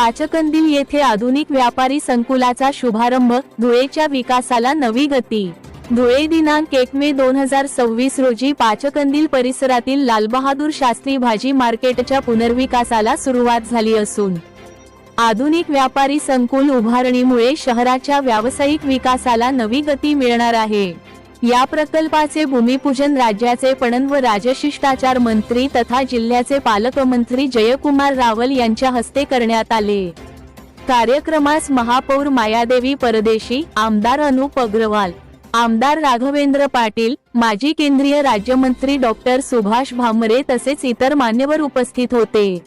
पाचकंदील येथे आधुनिक व्यापारी संकुलाचा शुभारंभ, धुळेच्या विकासाला नवी गती। धुळे दिनांक 1 मे 2026 रोजी पाचकंदील परिसरातील लालबहादूर शास्त्री भाजी मार्केटच्या पुनर्विकासाला सुरुवात झाली असून आधुनिक व्यापारी संकुल उभारणीमुळे शहराच्या व्यावसायिक विकासाला नवी गती मिळणार आहे। या प्रकल्पाचे भूमिपूजन राज्याचे पणन व राजशिष्टाचार मंत्री तथा जिल्ह्याचे पालकमंत्री जयकुमार रावल यांच्या हस्ते करण्यात आले। कार्यक्रमास महापौर मायादेवी परदेशी, आमदार अनुप अग्रवाल, आमदार राघवेंद्र पाटील, माजी केंद्रीय राज्यमंत्री डॉक्टर सुभाष भामरे तसेच इतर मान्यवर उपस्थित होते।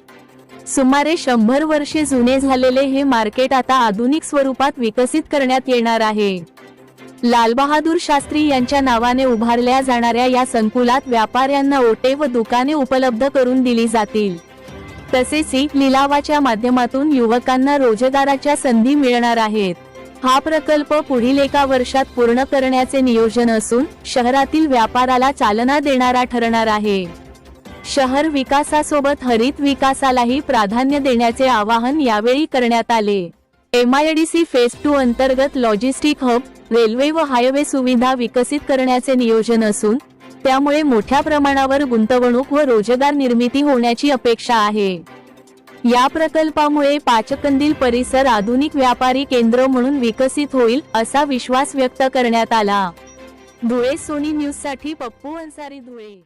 सुमारे 100 वर्षे जुने झालेले हे मार्केट आता आधुनिक स्वरूपात विकसित करण्यात येणार आहे। लालबहादूर शास्त्री यांच्या नावाने उभारल्या जाणाऱ्या या संकुलात व्यापाऱ्यांना ओटे व दुकाने उपलब्ध करून दिली जातील। तसेच लिलावाच्या माध्यमातून युवकांना रोजगाराच्या संधी मिळणार आहेत। हा प्रकल्प पुढील 1 वर्षात पूर्ण करण्याचे नियोजन असून शहरातील व्यापाराला चालना देणारा ठरणार आहे। शहर विकासासोबत हरित विकासालाही प्राधान्य देण्याचे आवाहन यावेळी करण्यात आले। MIDC फेज 2 अंतर्गत लॉजिस्टिक हब, रेल्वे व हायवे सुविधा विकसित करण्याचे नियोजन असून त्यामुळे मोठ्या प्रमाणावर गुंतवणूक व रोजगार निर्मिती होण्याची अपेक्षा आहे। या प्रकल्पामुळे पाचकंदील परिसर आधुनिक व्यापारी केंद्र म्हणून विकसित होईल असा विश्वास व्यक्त करण्यात आला। धुळे सोनी न्यूज साठी पप्पू अन्सारी, धुळे।